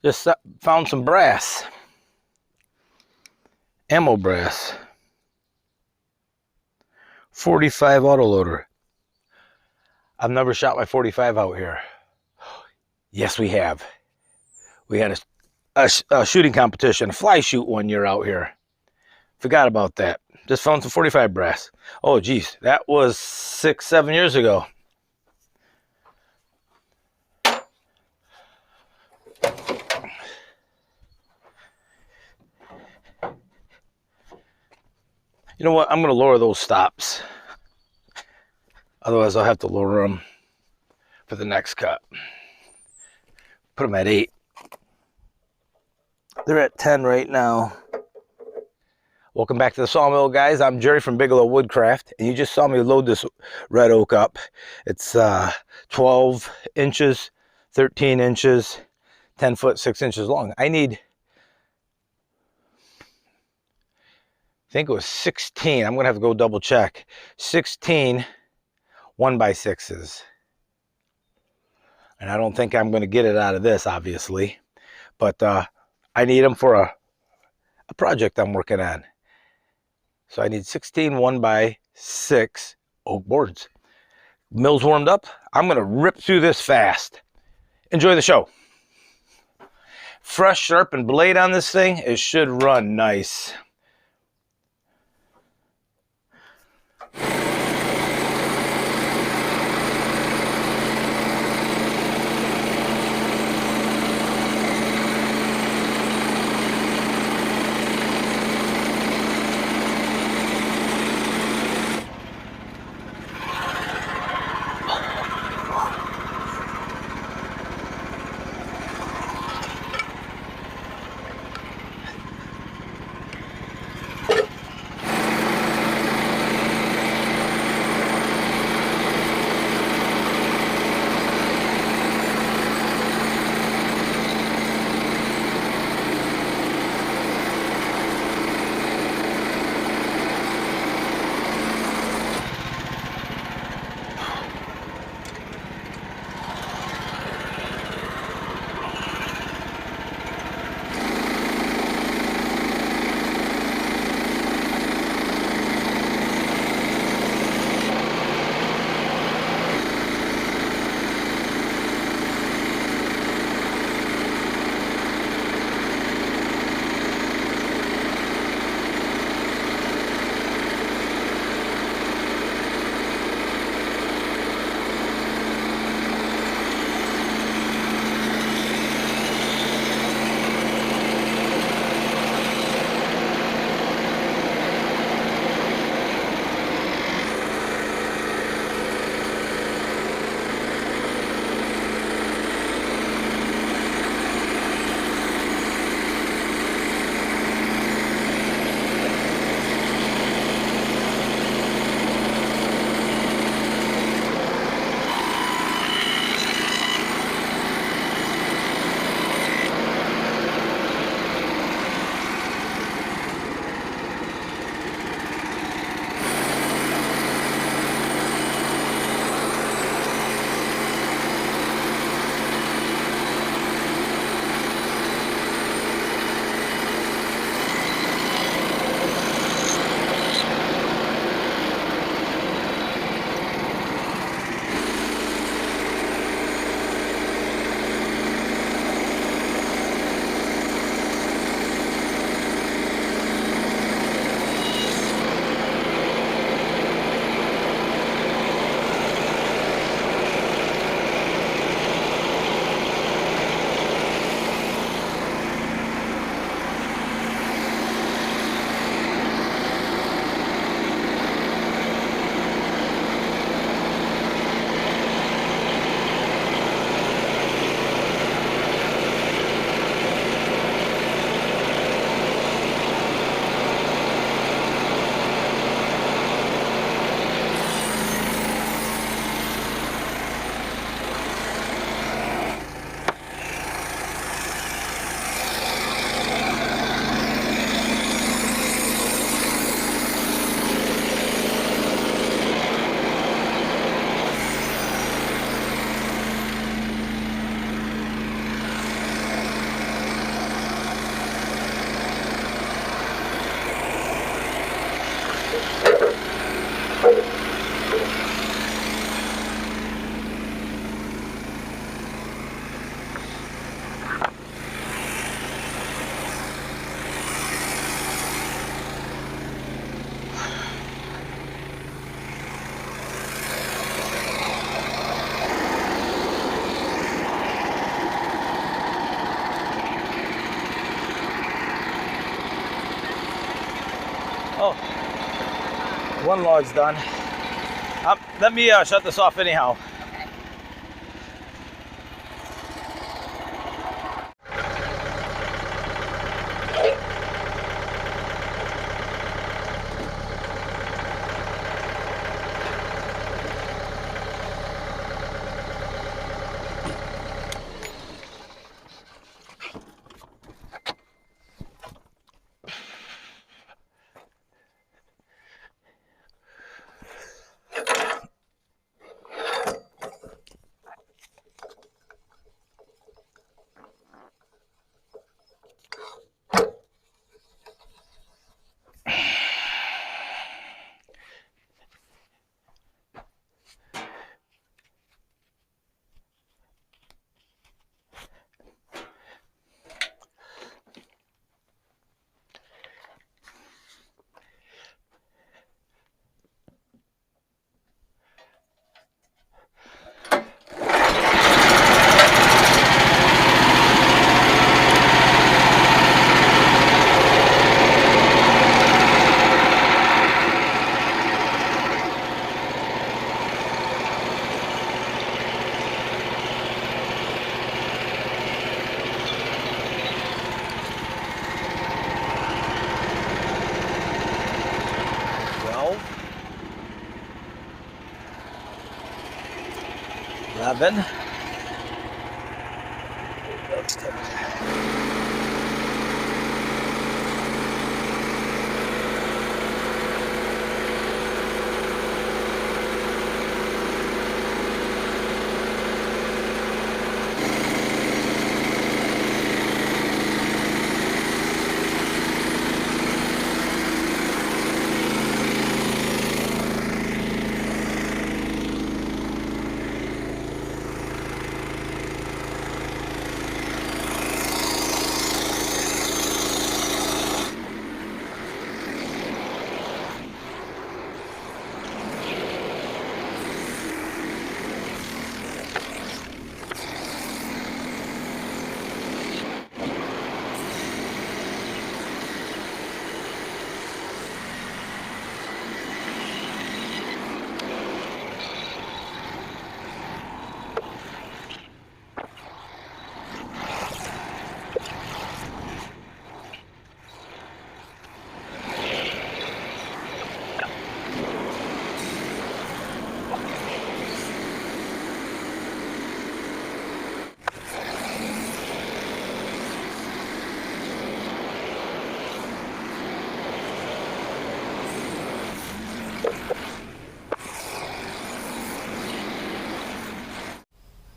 Just found some brass. Ammo brass. 45 autoloader. I've never shot my 45 out here. Yes, we have. We had a shooting competition, a fly shoot one year out here. Forgot about that. Just found some 45 brass. Oh, geez. That was 6-7 years ago. You know what? I'm going to lower those stops. Otherwise, I'll have to lower them for the next cut. Put them at 8. They're at 10 right now. Welcome back to the sawmill, guys. I'm Jerry from Bigelow Woodcraft, and you just saw me load this red oak up. It's 12 inches, 13 inches, 10 foot, 6 inches long. I think it was 16. I'm going to have to go double check. 16 1x6s. And I don't think I'm going to get it out of this, obviously. But I need them for a project I'm working on. So I need 16 1x6 oak boards. Mill's warmed up. I'm going to rip through this fast. Enjoy the show. Fresh, sharpened blade on this thing. It should run nice. Oh, one log's done. Let me shut this off anyhow. Eleven.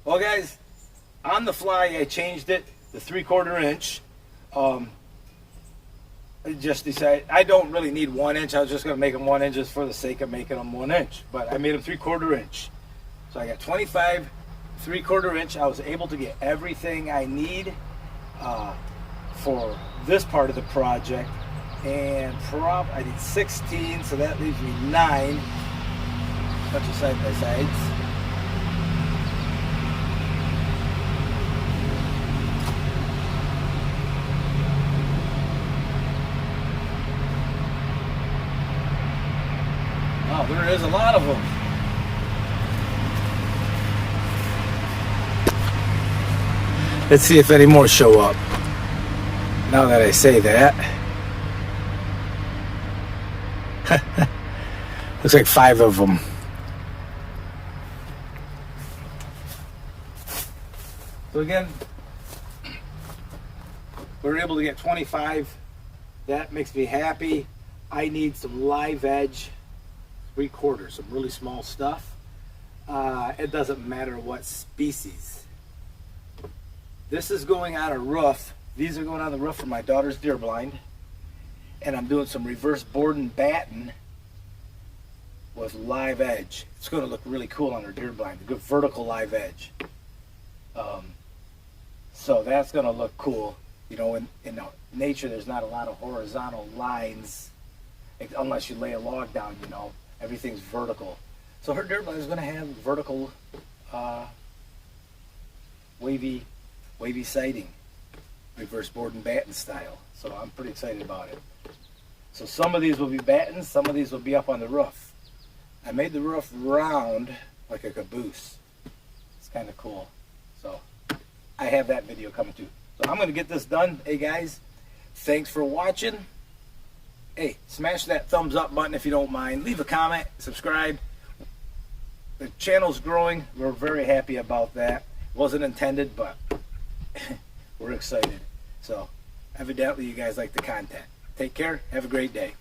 Well, guys, on the fly, I changed it to 3/4 inch. I just decided I don't really need 1 inch. I was just going to make them 1 inch just for the sake of making them 1 inch. But I made them 3/4 inch. So I got 25 3/4 inch. I was able to get everything I need for this part of the project. And I need 16, so that leaves me 9. Bunch of side by sides. Wow, there is a lot of them. Let's see if any more show up. Now that I say that. Looks like 5 of them. So again, we're able to get 25. That makes me happy. I need some live edge 3/4, some really small stuff. It doesn't matter what species. This is going on a roof. These are going on the roof for my daughter's deer blind. And I'm doing some reverse board and batten with live edge. It's going to look really cool on her deer blind. A good vertical live edge. So that's going to look cool. You know, in nature, there's not a lot of horizontal lines unless you lay a log down, you know. Everything's vertical. So her deer blind is going to have vertical wavy sighting, reverse board and batten style. So I'm pretty excited about it. So some of these will be battens, some of these will be up on the roof. I made the roof round like a caboose. It's kind of cool. So I have that video coming too. So I'm going to get this done. Hey guys, thanks for watching. Hey, smash that thumbs up button if you don't mind. Leave a comment, subscribe. The channel's growing. We're very happy about that. Wasn't intended, but we're excited. So evidently you guys like the content. Take care. Have a great day.